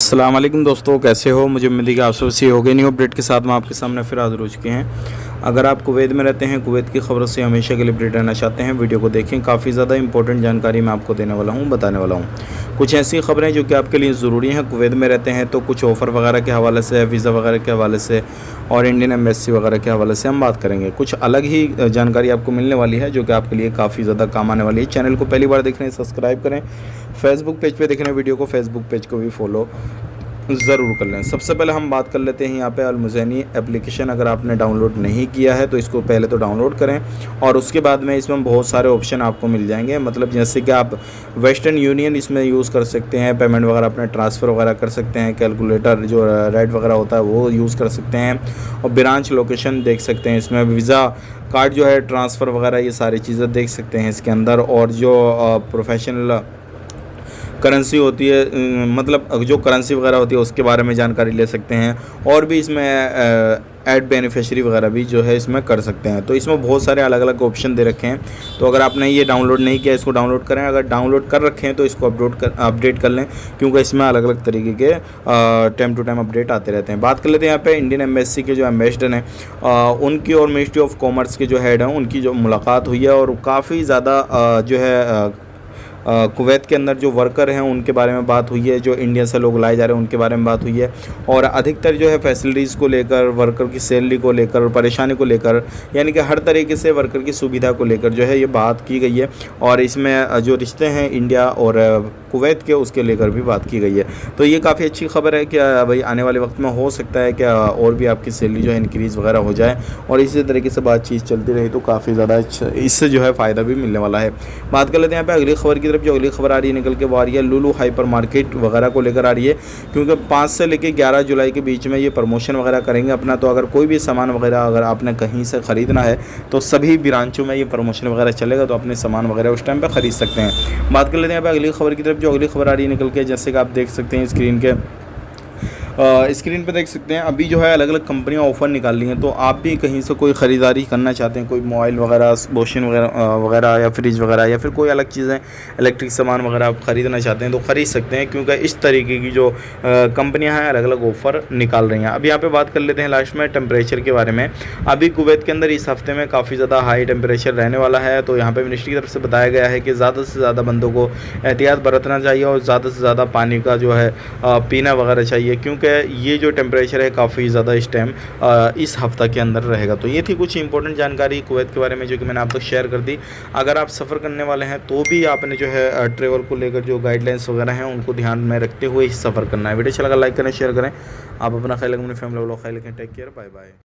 अस्सलाम वालेकुम दोस्तों, कैसे हो। मुझे उम्मीद है कि आप सब सही हो गए। न्यू अपडेट के साथ मैं आपके सामने फिर हाजिर हो चुके हैं। अगर आप कुवैत में रहते हैं, कुवैत की खबरों से हमेशा के लिए अपडेट रहना चाहते हैं, वीडियो को देखें। काफ़ी ज़्यादा इंपॉर्टेंट जानकारी मैं आपको देने वाला हूँ, बताने वाला हूँ। कुछ ऐसी खबरें जो कि आपके लिए ज़रूरी हैं। कुवैत में रहते हैं तो कुछ ऑफ़र वगैरह के हवाले से, वीज़ा वगैरह के हवाले से और इंडियन एम्बेसी वगैरह के हवाले से हम बात करेंगे। कुछ अलग ही जानकारी आपको मिलने वाली है जो कि आपके लिए काफ़ी ज़्यादा काम आने वाली है। चैनल को पहली बार देख रहे हैं, सब्सक्राइब करें। फेसबुक पेज पे देख रहे हैं वीडियो को, फेसबुक पेज को भी फॉलो ज़रूर कर लें। सबसे पहले हम बात कर लेते हैं यहाँ पे अल-मुज़ैनी एप्लीकेशन। अगर आपने डाउनलोड नहीं किया है तो इसको पहले तो डाउनलोड करें और उसके बाद में इसमें बहुत सारे ऑप्शन आपको मिल जाएंगे। मतलब जैसे कि आप वेस्टर्न यूनियन इसमें यूज़ कर सकते हैं, पेमेंट वगैरह अपने ट्रांसफ़र वगैरह कर सकते हैं, कैलकुलेटर जो रेट वगैरह होता है वो यूज़ कर सकते हैं और ब्रांच लोकेशन देख सकते हैं। इसमें वीज़ा कार्ड जो है, ट्रांसफ़र वगैरह, ये सारी चीज़ें देख सकते हैं इसके अंदर। और जो प्रोफेशनल करेंसी होती है, मतलब जो करेंसी वगैरह होती है उसके बारे में जानकारी ले सकते हैं। और भी इसमें ऐड बेनिफिशियरी वगैरह भी जो है इसमें कर सकते हैं। तो इसमें बहुत सारे अलग अलग ऑप्शन दे रखे हैं। तो अगर आपने ये डाउनलोड नहीं किया, इसको डाउनलोड करें। अगर डाउनलोड कर रखे हैं तो इसको अपडेट कर लें, क्योंकि इसमें अलग अलग तरीके के टाइम टू टाइम अपडेट आते रहते हैं। बात कर लेते हैं यहाँ पे इंडियन एम्बेसी के जो एम्बेसडर हैं उनकी और मिनिस्ट्री ऑफ कॉमर्स के जो हेड हैं उनकी जो मुलाकात हुई है। और काफ़ी ज़्यादा जो है कुवैत के अंदर जो वर्कर हैं उनके बारे में बात हुई है, जो इंडिया से लोग लाए जा रहे हैं उनके बारे में बात हुई है। और अधिकतर जो है फैसिलिटीज़ को लेकर, वर्कर की सैलरी को लेकर, परेशानी को लेकर, यानी कि हर तरीके से वर्कर की सुविधा को लेकर जो है ये बात की गई है। और इसमें जो रिश्ते हैं इंडिया और कुवैत के, उसके लेकर भी बात की गई है। तो ये काफ़ी अच्छी खबर है कि भाई आने वाले वक्त में हो सकता है कि और भी आपकी सैलरी जो है इंक्रीज़ वगैरह हो जाए और इसी तरीके से बातचीत चलती रही तो काफ़ी ज़्यादा इससे जो है फ़ायदा भी मिलने वाला है। बात कर लेते हैं यहाँ पे अगली खबर की तरफ। जो अगली खबर आ रही है निकल के वो आ रही है लुलु हाइपर मार्केट वगैरह को लेकर आ रही है, क्योंकि 5 से लेकर 11 जुलाई के बीच में ये प्रमोशन वगैरह करेंगे अपना। तो अगर कोई भी सामान वगैरह अगर आपने कहीं से ख़रीदना है तो सभी ब्रांचों में ये प्रमोशन वगैरह चलेगा, तो अपने सामान वगैरह उस टाइम पर ख़रीद सकते हैं। बात कर लेते हैं यहाँ पे अगली खबर की तरफ। जो अगली खबर आ रही है निकल के, जैसे कि आप देख सकते हैं स्क्रीन पे देख सकते हैं, अभी जो है अलग अलग कंपनियां ऑफ़र निकाल रही हैं। तो आप भी कहीं से कोई ख़रीदारी करना चाहते हैं, कोई मोबाइल वगैरह, वॉशिंग वगैरह या फ्रिज वगैरह या फिर कोई अलग चीज़ें, इलेक्ट्रिक सामान वगैरह आप ख़रीदना चाहते हैं तो ख़रीद सकते हैं, क्योंकि इस तरीके की जो कंपनियां हैं अलग अलग ऑफ़र निकाल रही हैं। अब यहाँ पर बात कर लेते हैं लास्ट में टेम्परेचर के बारे में। अभी कुवैत के अंदर इस हफ्ते में काफ़ी ज़्यादा हाई टेम्परेचर रहने वाला है। तो यहाँ पर मिनिस्ट्री की तरफ से बताया गया है कि ज़्यादा से ज़्यादा बंदों को एहतियात बरतना चाहिए और ज़्यादा से ज़्यादा पानी का जो है पीना वगैरह चाहिए, क्योंकि ये जो टेम्परेचर है काफ़ी ज़्यादा इस टाइम इस हफ्ता के अंदर रहेगा। तो ये थी कुछ इंपॉर्टेंट जानकारी कुवैत के बारे में जो कि मैंने आप तक शेयर कर दी। अगर आप सफ़र करने वाले हैं तो भी आपने जो है ट्रैवल को लेकर जो गाइडलाइंस वगैरह हैं उनको ध्यान में रखते हुए ही सफ़र करना है। वीडियो अच्छा लगा लाइक करें, शेयर करें। आप अपना ख्याल रखें, अपनी फैमिली वालों का ख्याल रखें। Take care, bye bye.